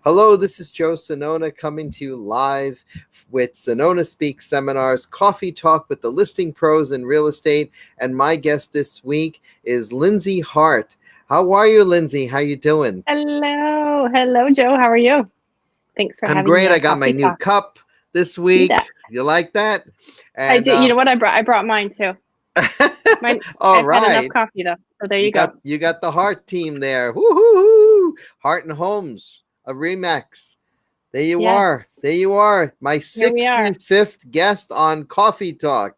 Hello, this is Joe Sonona coming to you live with Sonona Speaks Seminars, Coffee Talk with the listing pros in real estate. And my guest this week is Lindsay Hart. How are you, Lindsay? How you doing? Hello, Joe. How are you? Thanks for I'm having great. me I on got my Coffee new Talk. cup this See that? week. You like that? I And did. You know what I brought? I brought mine too. Mine. all I've had enough right. coffee though. So there You you go. got you got the Hart team there. Woo-hoo-hoo. Hart and Holmes, a Remax. There you Yes. are. There you are. My Here we are. 65th guest on Coffee Talk.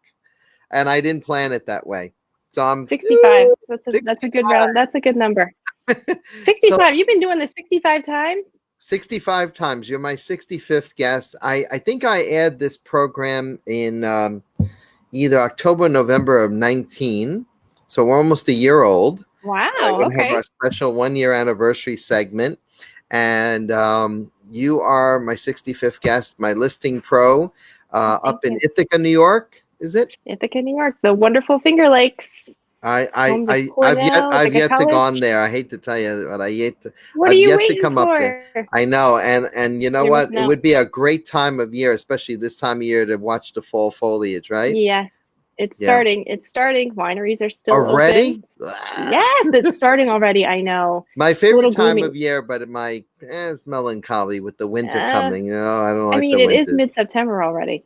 And I didn't plan it that way. So I'm 65. That's a good 65. round. That's a good number. So 65. You've been doing this 65 times. 65 times. You're my 65th guest. I think I aired this program in either October or November of 19. So we're almost a year old. We're Wow. going to have Okay. our special 1 year anniversary segment. And you are my 65th guest, my listing pro Thank up in you. Ithaca, New York. Is it? Ithaca, New York. The wonderful Finger Lakes. I, Home to I, Cornell. I've Ithaca yet to College. gone there. I hate to tell you, but What are I've you yet to waiting come up there. for? I know, and you know You're what? missing It out. would be a great time of year, especially this time of year, to watch the fall foliage, right? Yes. It's Yeah. starting. It's starting. Wineries are still Already? open. Yes, it's starting already. I know. My It's a favorite little time gloomy. of year, but it's melancholy with the winter Uh, coming. I don't I like mean, the it is winters. mid-September already,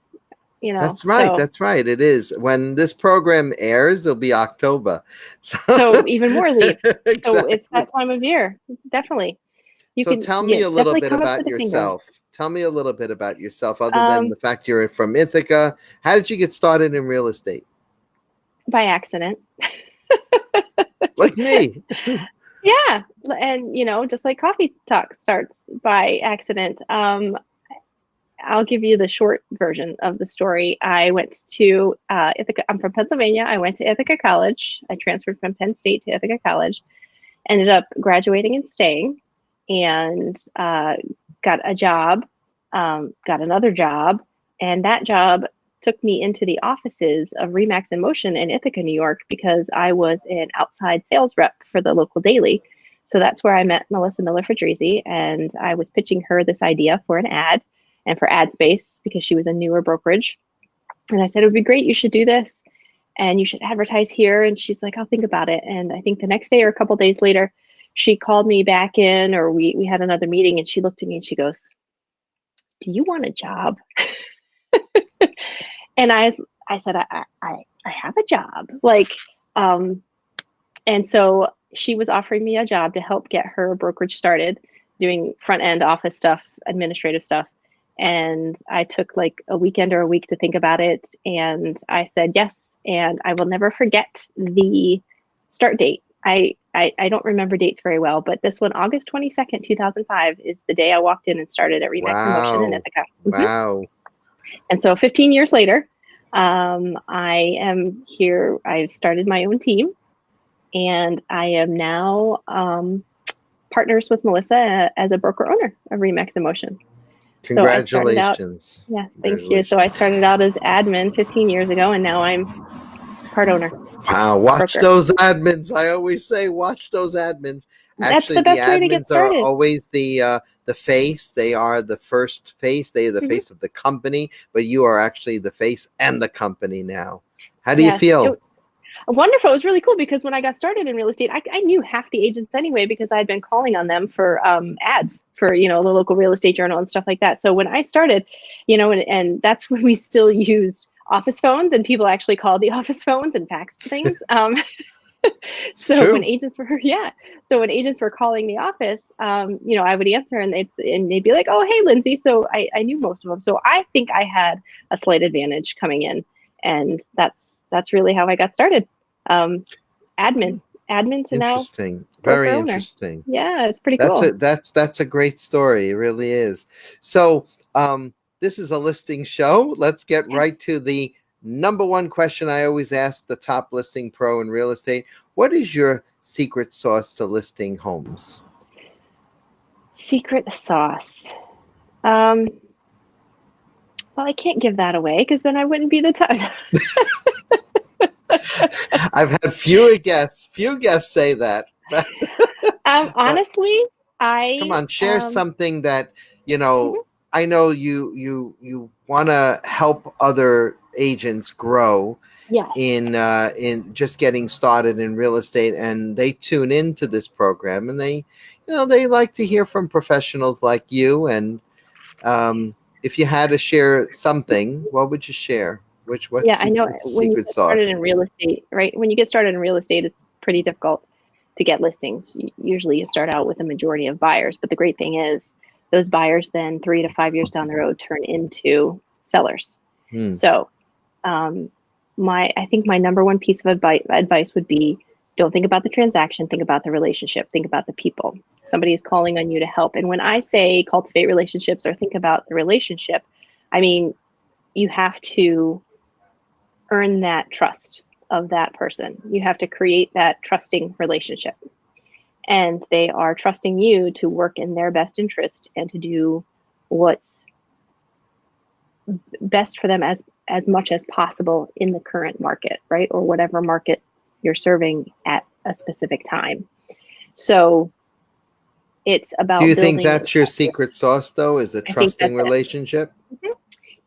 That's right. so That's right. It is. When this program airs, it'll be October. So so even more leaves. So it's exactly. that time of year. Definitely. You So can, tell me yeah, a little definitely bit come up about to the finger. yourself. Tell me a little bit about yourself, other than Um, the fact you're from Ithaca. How did you get started in real estate? by accident. Like me. Yeah, and just like coffee talk starts by accident. I'll give you the short version of the story. I went to Ithaca. I'm from Pennsylvania. I went to Ithaca College. I transferred from Penn State to Ithaca College. Ended up graduating and staying, and got a job, got another job, and that job took me into the offices of Remax in Motion in Ithaca, New York, because I was an outside sales rep for the local daily. So that's where I met Melissa Miller Fedrizi, and I was pitching her this idea for an ad and for ad space because she was a newer brokerage. And I said, it would be great. You should do this and you should advertise here. And she's like, I'll think about it. And I think the next day or a couple days later, she called me back in, or we had another meeting, and she looked at me and she goes, do you want a job? And I said, I have a job. And so she was offering me a job to help get her brokerage started doing front end office stuff, administrative stuff. And I took like a weekend or a week to think about it. And I said yes. And I will never forget the start date. I don't remember dates very well, but this one, August 22nd, 2005, is the day I walked in and started at Remax in Motion in Wow. Ithaca. Wow. And so 15 years later, I am here. I've started my own team, and I am now partners with Melissa as a broker owner of Remax in Motion. So I started out, Congratulations. yes, thank you. So I Congratulations. started out as admin 15 years ago, and now I'm part owner, Wow, watch broker. those admins. I always say, watch those admins. That's Actually, the the best way to get admins are started. always the face. They are the first face. They are the Mm-hmm. face of the company, but you are actually the face and the company now. How do you Yes, feel? wonderful. It was really cool because when I got started in real estate, I knew half the agents anyway because I had been calling on them for ads for the local real estate journal and stuff like that. So when I started, and that's when we still used office phones, and people actually called the office phones and faxed things. It's So when true. agents were calling the office, I would answer, and they'd be like, "Oh, hey, Lindsay." So I knew most of them. So I think I had a slight advantage coming in, and that's really how I got started. Um, admin, admin to now Interesting. broker Very owner. interesting. Yeah, it's pretty That's cool. a that's a great story. It really is. So, this is a listing show. Let's get Yes. right to the number one question I always ask the top listing pro in real estate. What is your secret sauce to listing homes? Secret sauce. Um, well, I can't give that away because then I wouldn't be the time. I've had few guests say that. But Honestly, Come I on, share something that, you know, mhm, I know you want to help other agents grow yes. in just getting started in real estate, and they tune into this program, and they like to hear from professionals like you. And if you had to share something, what would you share? Yeah, I know What's the when you secret get started sauce? in real estate, right? When you get started in real estate, it's pretty difficult to get listings. Usually you start out with a majority of buyers, but the great thing is those buyers then 3 to 5 years down the road turn into sellers. Hmm. So, um, I think my number one piece of advice would be don't think about the transaction, think about the relationship, think about the people. Somebody is calling on you to help. And when I say cultivate relationships or think about the relationship, I mean, you have to earn that trust of that person. You have to create that trusting relationship. And they are trusting you to work in their best interest and to do what's best for them as much as possible in the current market, right? Or whatever market you're serving at a specific time. So it's Do about you think building that's your that. secret sauce, though, is a I think trusting that's it. relationship? Mhm.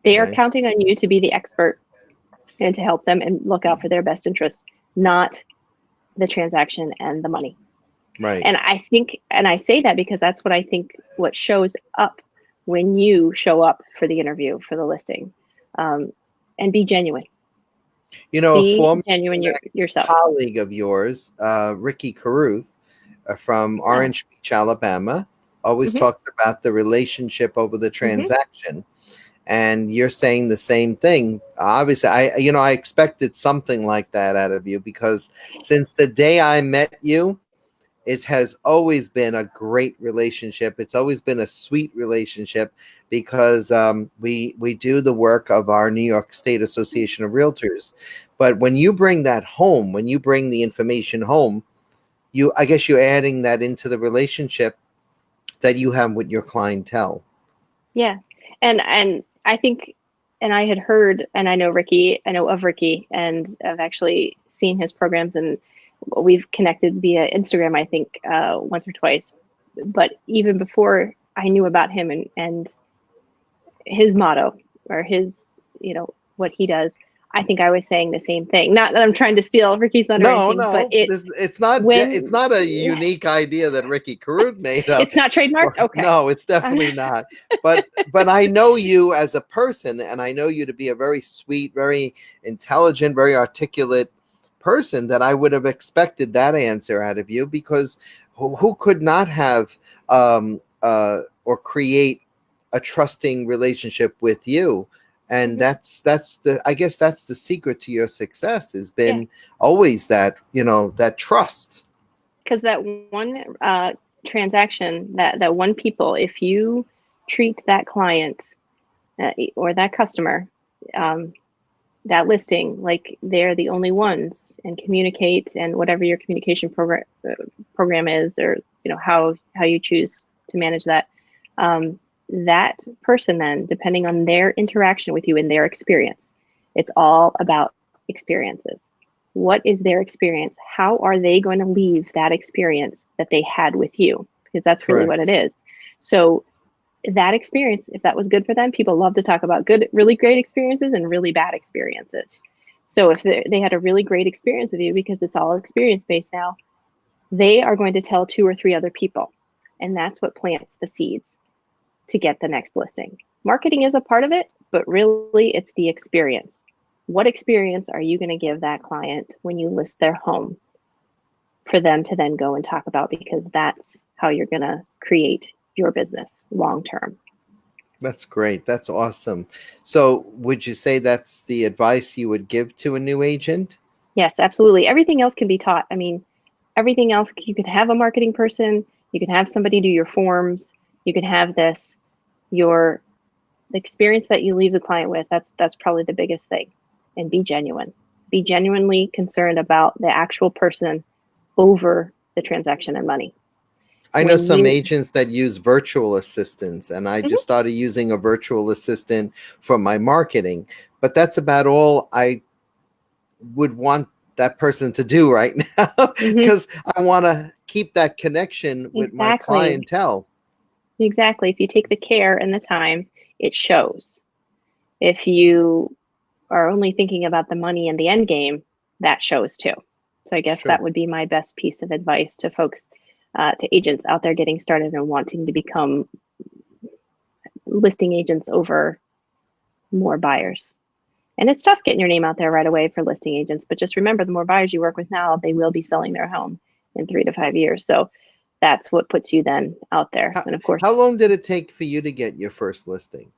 They are Okay. counting on you to be the expert and to help them and look out for their best interest, not the transaction and the money. Right. And I think, and I say that because that's what I think what shows up when you show up for the interview, for the listing. Um, and be genuine. A Be former genuine yourself. colleague of yours, Ricky Caruth, from Yeah. Orange Beach, Alabama, always Hmm. talks about the relationship over the Hmm. transaction. And you're saying the same thing. Obviously, I expected something like that out of you, because since the day I met you, it has always been a great relationship. It's always been a sweet relationship, because we do the work of our New York State Association of Realtors. But when you bring that home, when you bring the information home, I guess you're adding that into the relationship that you have with your clientele. Yeah. And I think, and I had heard, and I know Ricky, I know of Ricky, and I've actually seen his programs, and we've connected via Instagram, I think, once or twice. But even before I knew about him and his motto or his, what he does, I think I was saying the same thing. Not that I'm trying to steal Ricky's thunder or No, anything, but no, it's when not a unique idea that Ricky Carute made up. it's not trademarked. Okay. No, it's definitely not. But I know you as a person, and I know you to be a very sweet, very intelligent, very articulate person, that I would have expected that answer out of you, because who could not have or create a trusting relationship with you? And Mhm. that's the I guess that's the secret to your success, has Yeah, been always that, that trust. because that one transaction, that one people, if you treat that client or that customer, um, that listing like they're the only ones, and communicate, and whatever your communication program is, or how you choose to manage that, um, that person then, depending on their interaction with you and their experience, it's all about experiences. What is their experience? How are they going to leave that experience that they had with you? Because that's really what Correct. it is. So that experience, if that was good for them, people love to talk about good, really great experiences and really bad experiences. So if they had a really great experience with you, because it's all experience based now, they are going to tell 2 or 3 other people. And that's what plants the seeds to get the next listing. Marketing is a part of it, but really it's the experience. What experience are you going to give that client when you list their home for them to then go and talk about? Because that's how you're going to create your business long term. That's great. That's awesome. So, would you say that's the advice you would give to a new agent? Yes, absolutely. Everything else can be taught. I mean, everything else, you could have a marketing person, you can have somebody do your forms, you can have this, your the experience that you leave the client with, that's probably the biggest thing. And be genuine. Be genuinely concerned about the actual person over the transaction and money. I know When some you agents that use virtual assistants, and I Mhm. just started using a virtual assistant for my marketing, but that's about all I would want that person to do right now Mm-hmm. because I want to keep that connection with my Exactly. clientele. Exactly. If you take the care and the time, it shows. If you are only thinking about the money and the end game, that shows too. So I It's guess true. that would be my best piece of advice to folks, to agents out there getting started and wanting to become listing agents over more buyers. And it's tough getting your name out there right away for listing agents, but just remember the more buyers you work with now, they will be selling their home in 3 to 5 years. So that's what puts you then out there. How, And of course, how long did it take for you to get your first listing?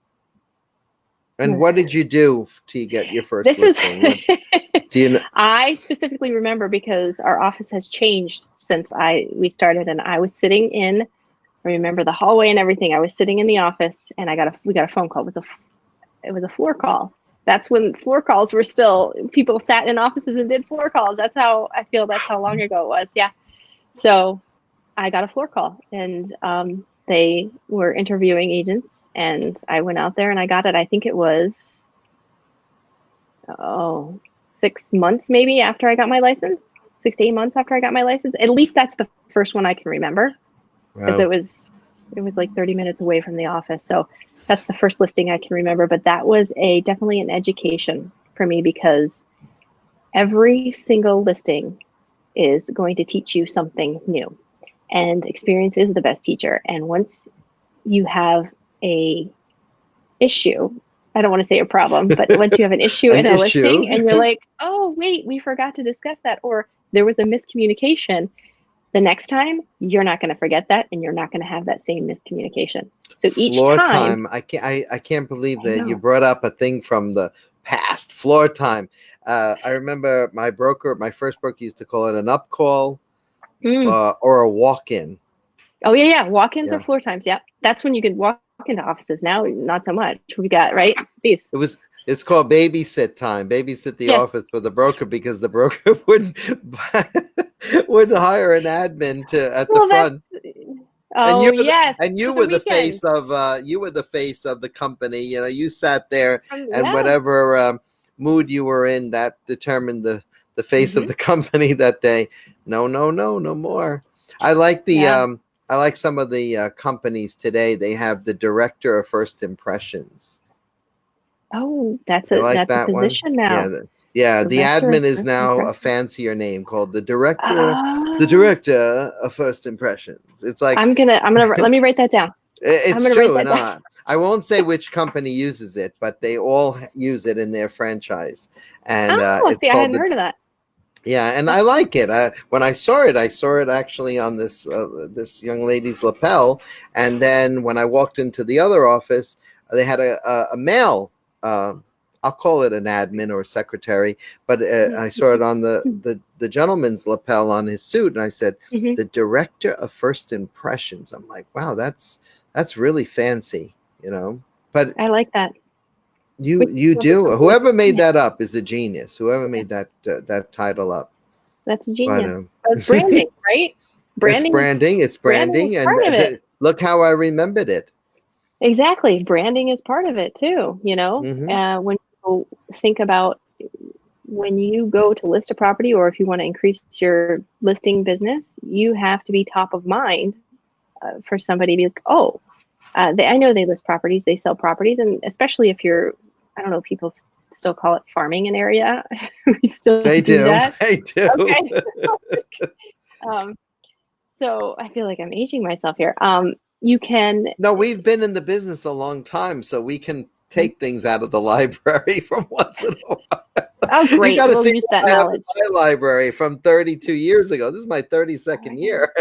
And what did you do to get your first this is listing? What do you know? I specifically remember because our office has changed since we started, and I was sitting in, I remember the hallway and everything. I was sitting in the office and we got a phone call. It was a floor call. That's when floor calls were still, people sat in offices and did floor calls. That's how I feel, that's how long ago it was. Yeah. So I got a floor call, and they were interviewing agents, and I went out there and I got it. I think it was 6 months maybe after I got my license, 6 to 8 months after I got my license. At least that's the first one I can remember, because Wow. it was like 30 minutes away from the office. So that's the first listing I can remember. But that was definitely an education for me, because every single listing is going to teach you something new, and experience is the best teacher. And once you have a issue, I don't want to say a problem, but once you have an issue An in a issue. listing and you're like, oh, wait, we forgot to discuss that, or there was a miscommunication, the next time you're not going to forget that, and you're not going to have that same miscommunication. So each Floor time, time. I can't believe I that you know. brought up a thing from the past. Floor time. I remember my first broker used to call it an up call Mm. or a walk-in. Oh, yeah, yeah. Walk-ins Yeah. are floor times. Yeah. That's when you could walk into offices. Now, not so much. We got, right? These. It's called babysit time. Babysit the Yes. office for the broker because the broker wouldn't hire an admin at the Well, front. And oh, yes. you For the were the weekend. face of the company. You know, you sat there, and Yeah. whatever mood you were in, that determined the face of Hmm. the company that day. No, no, no, no more. I like the Yeah. I like some of the companies today. They have the director of first impressions. Oh, You like that's a that one? position Yeah, now. the Director of admin is First now a Impression. fancier name called the Uh, director of first impressions. It's like let me write that down. I'm it's gonna write true, that and down. I won't say which company uses it, but they all use it in their franchise, and Oh, it's see, I called hadn't the heard of that. yeah, and I That's like it. When I saw it actually on this young lady's lapel, and then when I walked into the other office, they had a male. Uh, I'll call it an admin or a secretary, but I saw it on the gentleman's lapel on his suit, and I said, hmm. "The director of first impressions." I'm like, "Wow, that's really fancy," you know. But I like that. you Whoever do. comes up with Whoever made yeah, that up is a genius. Whoever yes, made that title up. that's a But genius. That's branding, right? it's Branding is branding. It's branding is branding, and part of it. look how I remembered it. Exactly. Branding is part of it too. Hmm. When people think about when you go to list a property, or if you want to increase your listing business, you have to be top of mind for somebody to be like, oh, I know they list properties, they sell properties, and especially if you're, I don't know, people still call it farming an area. We still They do do. that. They do. Okay. um, so I feel like I'm aging myself here. You can. No, we've been in the business a long time, so we can take things out of the library from once in a while. Oh, You great. got to We'll see use what that I have in knowledge. my library from 32 years ago. This is my 32nd year.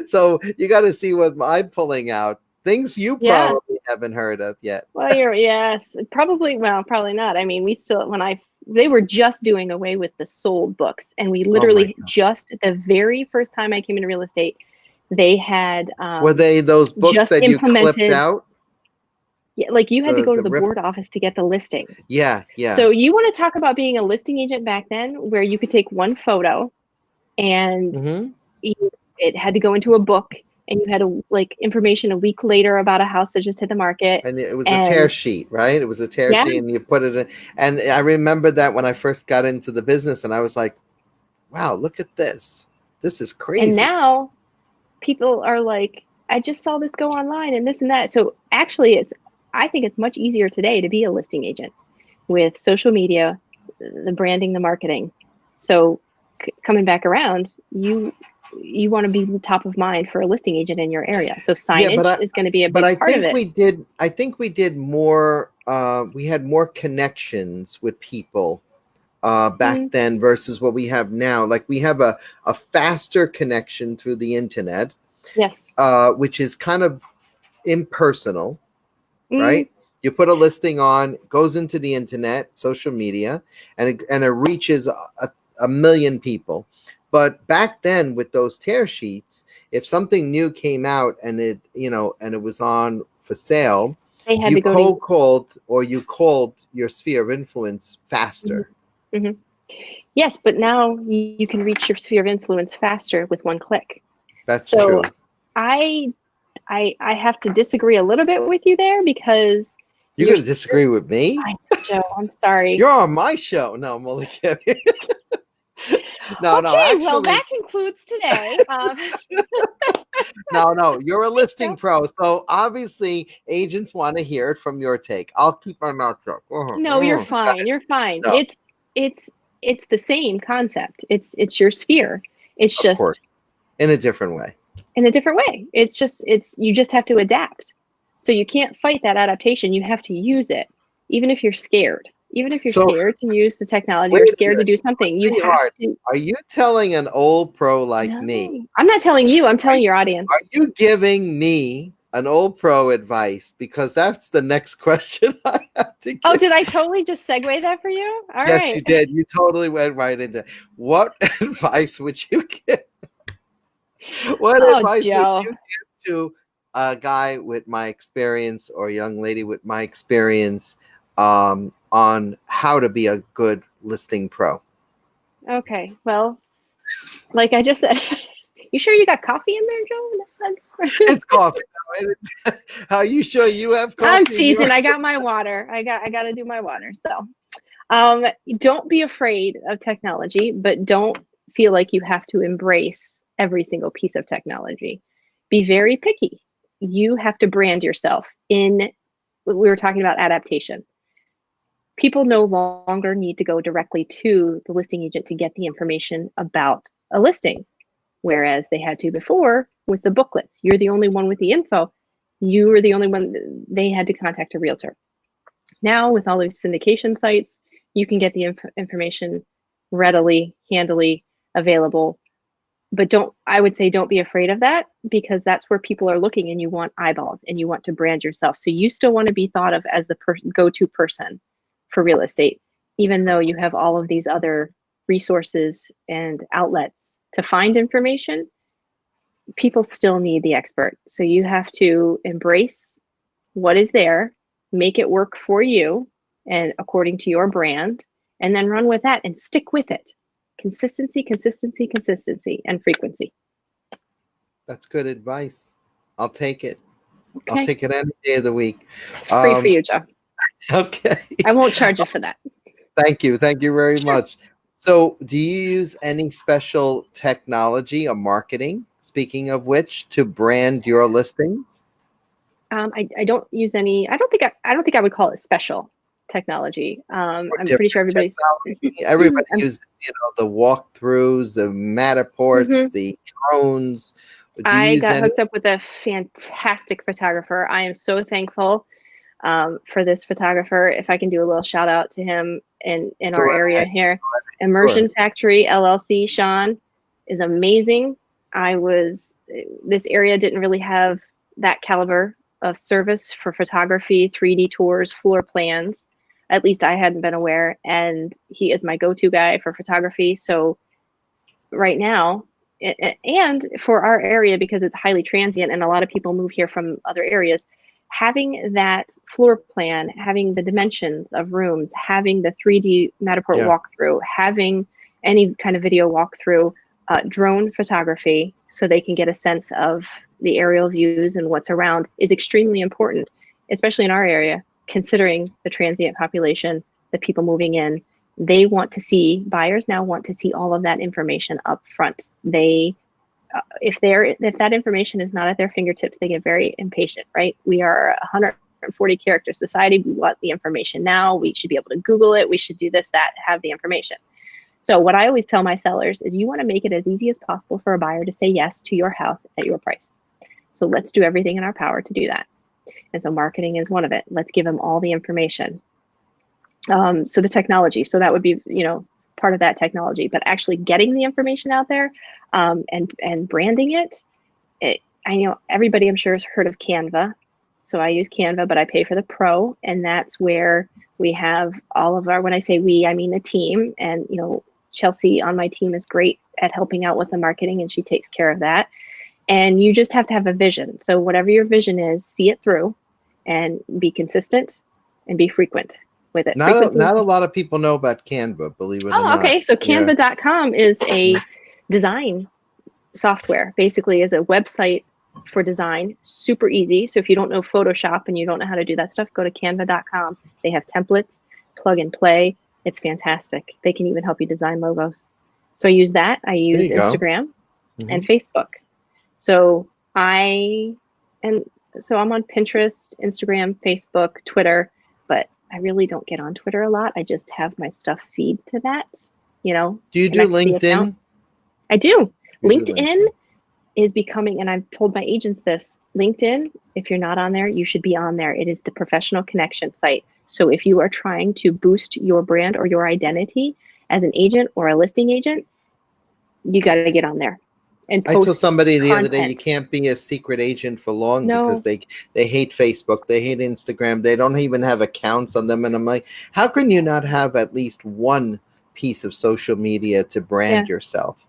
So you got to see what I'm pulling out. Things you Yeah. probably haven't heard of yet. Well, yes, probably. Well, probably not. I mean, we still, they were just doing away with the sold books, and we Oh my literally God. just, the very first time I came into real estate, they had Were they those books just that you clipped implemented, out? yeah, like you had to go to The the rip? board office to get the listings. Yeah, yeah. So you want to talk about being a listing agent back then, where you could take one photo and Hmm. it had to go into a book, and you had like information a week later about a house that just hit the market. And it was a tear And sheet, right? It was a tear yeah, sheet, and you put it in. And I remember that when I first got into the business, and I was like, wow, look at this. This is And crazy. now people are like, I just saw this go online and this and that. So actually, I think it's much easier today to be a listing agent with social media, the branding, the marketing. So coming back around, you want to be top of mind for a listing agent in your area. So Yeah, signage is going to be a but big I part of think it. we did more. We had more connections with people back then versus what we have now. Like we have a faster connection through the internet, Yes. which is kind of impersonal, Mm, right? You put a listing on, it goes into the internet, social media, and it reaches a million people. But back then, with those tear sheets, if something new came out and it was on for sale, they had you to go to. cold called or you called your sphere of influence faster. Mm-hmm. Yes, but now you can reach your sphere of influence faster with one click. That's So true. I I have to disagree a little bit with you there because You're your going to disagree with me? I know, Joe, I'm sorry. You're on my show. No, I'm only kidding. No, Okay, well actually, that concludes today. no, you're a listing pro, so obviously agents want to hear it from your take. I'll keep my mouth shut. No, you're fine. You're fine. No, It's it's the same concept. It's your sphere. It's of course, just in a different way. in a different way. It's you just have to adapt. So you can't fight that adaptation. You have to use it, even if you're scared. Even if you're So scared to use the technology wait or a scared to minute, do something, you Lindsay have Hart, to. are you telling an old pro like me? No, I'm not telling you. I'm Are, telling your audience. are you giving me an old pro advice? Because that's the next question I have to Oh, give. did I totally just segue that for you? All Yes, right. you did. You totally went right into it. What advice would you give? What Oh, advice would Joe. you give to a guy with my experience or a young lady with my experience on how to be a good listing pro? Okay. Well, like I just said, you sure you got coffee in there, Joe? It's coffee. Are you sure you have I'm coffee in your? teasing. I got my water. I got to do my water. So, don't be afraid of technology, but don't feel like you have to embrace every single piece of technology. Be very picky. You have to brand yourself in. We were talking about adaptation. People no longer need to go directly to the listing agent to get the information about a listing, whereas they had to before with the booklets. You're the only one with the info. You were the only one. They had to contact a realtor. Now, with all these syndication sites, you can get the information readily, handily available. But I would say, don't be afraid of that because that's where people are looking and you want eyeballs and you want to brand yourself. So you still want to be thought of as the go-to person for real estate, even though you have all of these other resources and outlets to find information. People still need the expert. So you have to embrace what is there, make it work for you and according to your brand, and then run with that and stick with it. Consistency, consistency, consistency, and frequency. That's good advice. I'll take it. I'll Okay. take it any day of the week. It's free for you, Joe. Okay. I won't charge you for that. Thank you. Thank you very Sure. much. So, do you use any special technology or marketing, speaking of which, to brand your listings? I don't use any. I don't think I would call it special technology. Or I'm pretty sure different everybody's. technology? Everybody I'm, uses, the walkthroughs, the Matterports, mhm. the drones. Do you I use got any? hooked up with a fantastic photographer. I am so thankful for this photographer. If I can do a little shout out to him in Go our area ahead. here, Sure. Immersion Factory LLC. Sean is amazing. This area didn't really have that caliber of service for photography, 3D tours, floor plans. At least I hadn't been aware, and he is my go-to guy for photography. So right now, and for our area because it's highly transient and a lot of people move here from other areas, having that floor plan, having the dimensions of rooms, having the 3D Matterport Yeah. walkthrough, having any kind of video walkthrough, drone photography so they can get a sense of the aerial views and what's around is extremely important, especially in our area, considering the transient population, the people moving in. They want to see, buyers now want to see all of that information up front. They, if that information is not at their fingertips, they get very impatient, right? We are a 140 character society. We want the information now. We should be able to Google it. We should do this, that, have the information. So what I always tell my sellers is you want to make it as easy as possible for a buyer to say yes to your house at your price. So let's do everything in our power to do that. And so marketing is one of it. Let's give them all the information. So the technology, so that would be, part of that technology, but actually getting the information out there, and branding it. I know everybody, I'm sure, has heard of Canva. So I use Canva, but I pay for the Pro, and that's where we have all of our, when I say we, I mean the team. And, Chelsea on my team is great at helping out with the marketing, and she takes care of that. And you just have to have a vision. So whatever your vision is, see it through and be consistent and be frequent with it. Not a lot of people know about Canva, believe it or not. Okay. So Canva.com is a design software, basically is a website for design, super easy. So if you don't know Photoshop and you don't know how to do that stuff, go to Canva.com. They have templates, plug and play. It's fantastic. They can even help you design logos. So I use that. I use Instagram and Facebook. So I'm on Pinterest, Instagram, Facebook, Twitter, but I really don't get on Twitter a lot. I just have my stuff feed to that, Do you do LinkedIn? I do. LinkedIn is becoming, and I've told my agents this, LinkedIn, if you're not on there, you should be on there. It is the professional connection site. So if you are trying to boost your brand or your identity as an agent or a listing agent, you got to get on there. And I told somebody the content. other day, you can't be a secret agent for long because they hate Facebook, they hate Instagram, they don't even have accounts on them. And I'm like, how can you not have at least one piece of social media to brand yourself?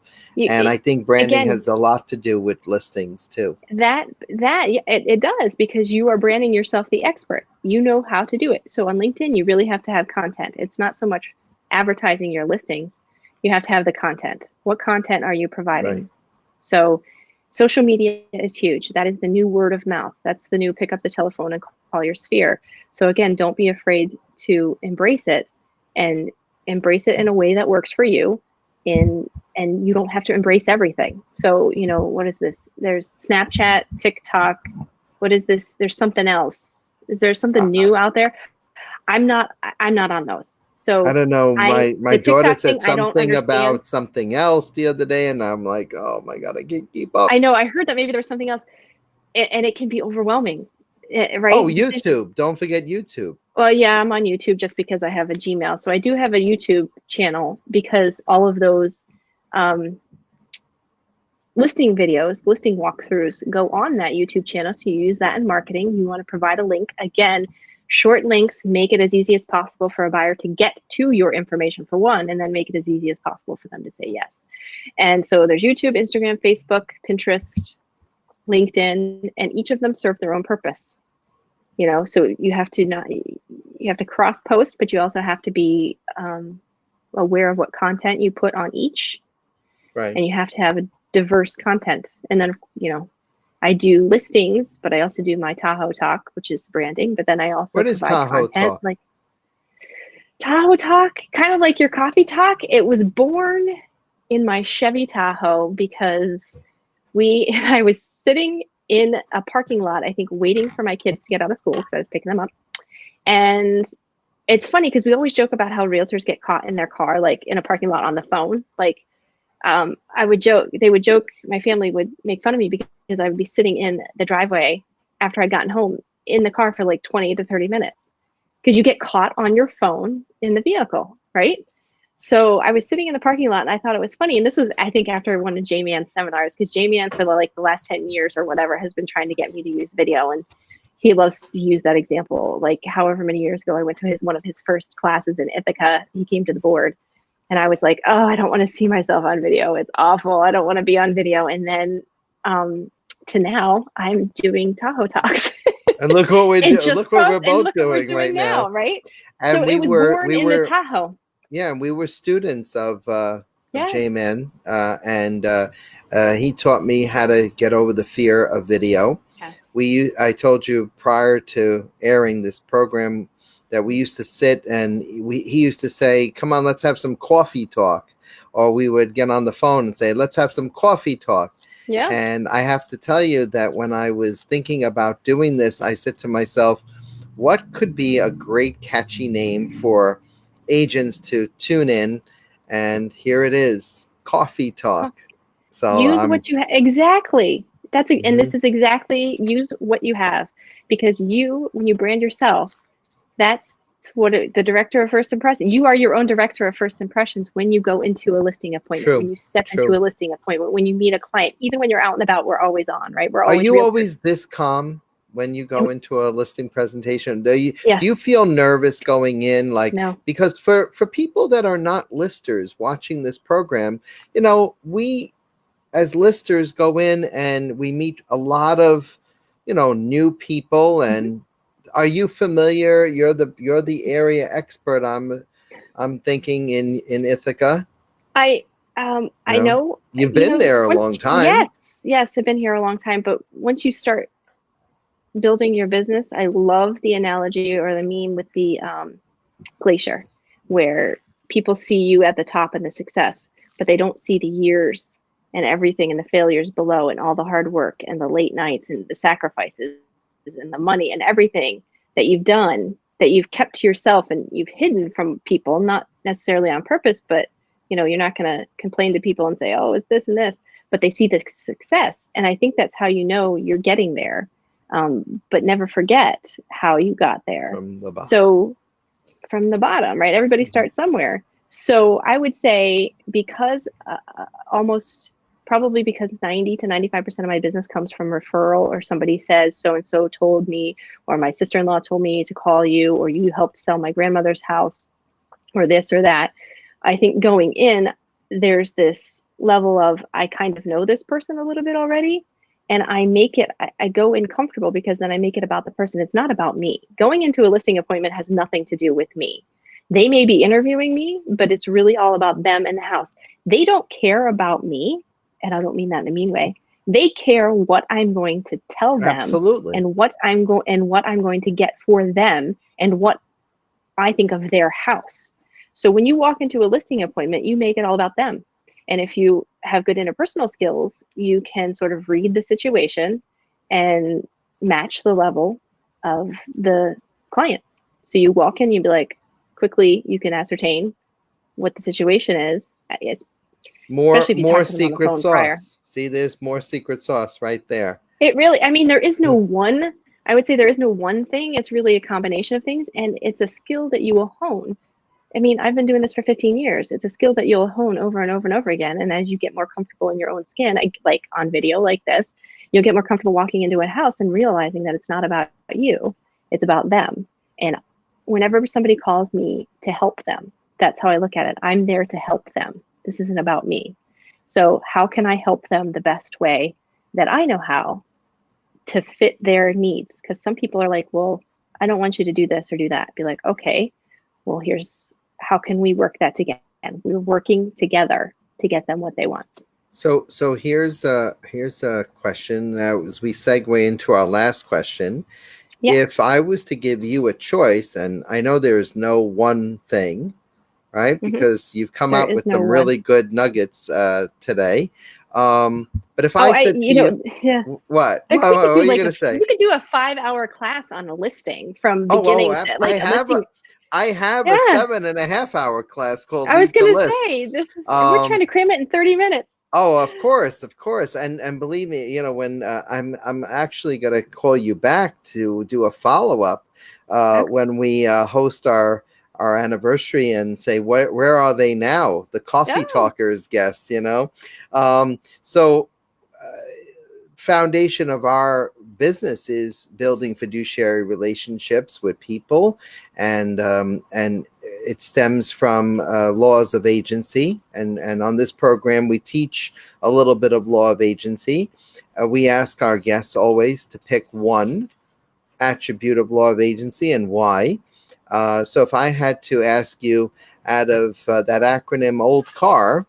And I think branding has a lot to do with listings too. It does, because you are branding yourself the expert. You know how to do it. So on LinkedIn, you really have to have content. It's not so much advertising your listings. You have to have the content. What content are you providing? Right. So social media is huge. That is the new word of mouth. That's the new pick up the telephone and call your sphere. So again, don't be afraid to embrace it, and embrace it in a way that works for you. And you don't have to embrace everything. So, what is this? There's Snapchat, TikTok. What is this? There's something else. Is there something new out there? I'm not on those. So I don't know. My daughter said something about something else the other day, and I'm like, oh my God, I can't keep up. I know. I heard that maybe there's something else, and it can be overwhelming, right? Oh, YouTube. Don't forget YouTube. Well, yeah, I'm on YouTube just because I have a Gmail. So I do have a YouTube channel, because all of those listing videos, listing walkthroughs go on that YouTube channel. So you use that in marketing. You want to provide a link. Again, short links, make it as easy as possible for a buyer to get to your information for one, and then make it as easy as possible for them to say yes. And so there's YouTube, Instagram, Facebook, Pinterest, LinkedIn, and each of them serve their own purpose. So you have to cross post, but you also have to be aware of what content you put on each. Right. And you have to have a diverse content. And then, I do listings, but I also do my Tahoe Talk, which is branding. But then I also provide Tahoe content Talk? like Tahoe Talk, kind of like your coffee talk. It was born in my Chevy Tahoe because I was sitting in a parking lot, I think, waiting for my kids to get out of school because I was picking them up. And it's funny because we always joke about how realtors get caught in their car, like in a parking lot on the phone. Like, they would joke, my family would make fun of me because I would be sitting in the driveway after I'd gotten home in the car for like 20 to 30 minutes because you get caught on your phone in the vehicle, right? So I was sitting in the parking lot and I thought it was funny. And this was, I think, after one of J-Man's seminars, because J-Man for the last 10 years or whatever has been trying to get me to use video. And he loves to use that example. Like however many years ago, I went to one of his first classes in Ithaca. He came to the board and I was like, oh, I don't want to see myself on video. It's awful. I don't want to be on video. And then to now I'm doing Tahoe Talks. And look what we do. Look what we're both doing right now. Right? And so it was born in the Tahoe. Yeah, and we were students of J-Man, and he taught me how to get over the fear of video. Yes. I told you prior to airing this program that we used to sit and he used to say, "Come on, let's have some coffee talk," or we would get on the phone and say, "Let's have some coffee talk." Yeah. And I have to tell you that when I was thinking about doing this, I said to myself, what could be a great catchy name for agents to tune in? And here it is, Coffee Talk. So Use what you exactly. And mhm. this is exactly, use what you have, because when you brand yourself, that's the director of first impression. You are your own director of first impressions when you go into a listing appointment, when True, you step into true. a listing appointment, when you meet a client, even when you're out and about. We're always on, right? We're Are always you realtors. always this calm when you go And into a listing presentation? Do yes, you feel nervous going in? Like, no, because for people that are not listers watching this program, we as listers go in and we meet a lot of new people. mhm. And are you familiar? You're the area expert. I'm thinking in Ithaca. I You I know, know, you've been there a long time. yes, I've been here a long time, but once you start building your business, I love the analogy or the meme with the glacier, where people see you at the top and the success, but they don't see the years and everything and the failures below and all the hard work and the late nights and the sacrifices and the money and everything that you've done, that you've kept to yourself and you've hidden from people, not necessarily on purpose, but you're not going to complain to people and say, oh, it's this and this, but they see the success. And I think that's how you're getting there. But never forget how you got there. From the bottom. So from the bottom, right? Everybody starts somewhere. So I would say, because probably because 90 to 95% of my business comes from referral, or somebody says so and so told me, or my sister-in-law told me to call you, or you helped sell my grandmother's house, or this or that. I think going in, there's this level of, I kind of know this person a little bit already, and I go in comfortable, because then I make it about the person. It's not about me. Going into a listing appointment has nothing to do with me. They may be interviewing me, but it's really all about them and the house. They don't care about me, and I don't mean that in a mean way. They care what I'm going to tell them, Absolutely. and what I'm going to get for them, and what I think of their house. So when you walk into a listing appointment, you make it all about them. And if you have good interpersonal skills, you can sort of read the situation and match the level of the client. So you walk in, you'd be like, quickly, you can ascertain what the situation is, especially if you More talk to them on the secret phone prior. sauce. See, there's more secret sauce right there. It really, I mean, I would say there is no one thing. It's really a combination of things, and it's a skill that you will hone. I mean, I've been doing this for 15 years. It's a skill that you'll hone over and over and over again. And as you get more comfortable in your own skin, like on video like this, you'll get more comfortable walking into a house and realizing that it's not about you, it's about them. And whenever somebody calls me to help them, that's how I look at it. I'm there to help them. This isn't about me. So how can I help them the best way that I know how to fit their needs? Because some people are like, well, I don't want you to do this or do that. Be like, okay, well, how can we work that together? We're working together to get them what they want. So here's a question as we segue into our last question. Yeah. If I was to give you a choice, and I know there's no one thing, right? Mm-hmm. Because you've come There out is with no some one. really good nuggets today. But if Oh, I said to you, yeah. what? We What could are do you like going to say? we could do a 5-hour class on a listing from Oh, beginning to I like a have listing. I have a Yeah. 7.5 hour class called I was Lead to gonna List. say we're trying to cram it in 30 minutes. Oh, of course, and believe me, when I'm actually going to call you back to do a follow up Okay. when we host our anniversary, and say where are they now? The Coffee Oh, Talkers guests, So foundation of our business is building fiduciary relationships with people, and it stems from laws of agency, and on this program we teach a little bit of law of agency. We ask our guests always to pick one attribute of law of agency and why. So if I had to ask you, out of that acronym old car,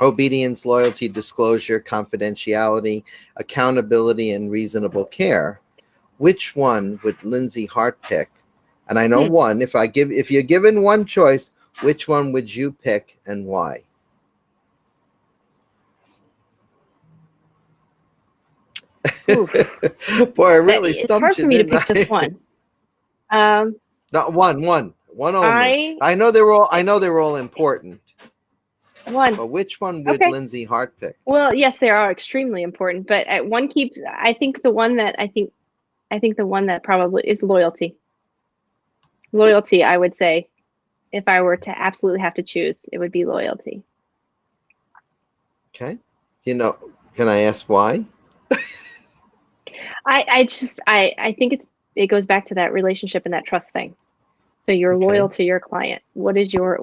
obedience, loyalty, disclosure, confidentiality, accountability, and reasonable care, which one would Lindsay Hart pick And I know one. If you're given one choice, which one would you pick and why? Boy, I really It's stumped hard you, for me to didn't pick just I? one. Um, Not one only. I I know they're all important. one. But which one would Okay. Lindsay Hart pick? Well, yes, they are extremely important, but one keeps. I think the one that I think the one that probably is loyalty. Loyalty, I would say, if I were to absolutely have to choose, it would be loyalty. Okay. Can I ask why? I think it goes back to that relationship and that trust thing. So you're Okay. loyal to your client. You're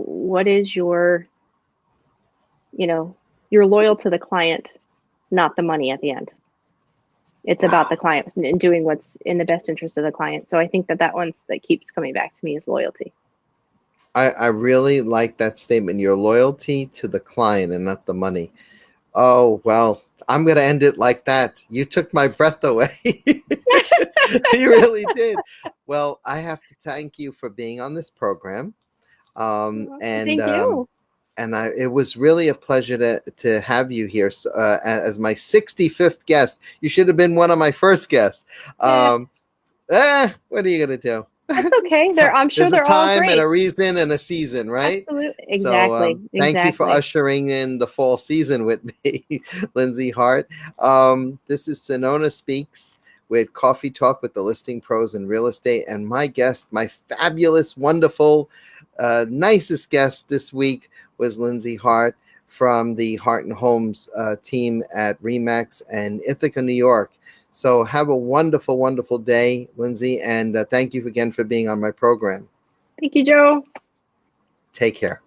loyal to the client, not the money at the end. It's about the Wow. client and doing what's in the best interest of the client. So I think that one's that keeps coming back to me is loyalty. I really like that statement. Your loyalty to the client and not the money. Oh, well, I'm going to end it like that. You took my breath away. You really did. Well, I have to thank you for being on this program. Um, and Thank um, you. it was really a pleasure to have you here as my 65th guest. You should have been one of my first guests. Yeah, Um, what are you going to do? that's okay. I'm sure There's a they're all time and great. a reason and a season, right? Absolutely. So Exactly. thank you for Exactly. ushering in the fall season with me, Lindsay Hart. This is Sonona Speaks with Coffee Talk with the listing pros in real estate. And my guest, my fabulous, wonderful, nicest guest this week was Lindsay Hart from the Hart and Homes team at Remax and Ithaca, New York. So have a wonderful, wonderful day, Lindsay, and thank you again for being on my program. Thank you, Joe. Take care.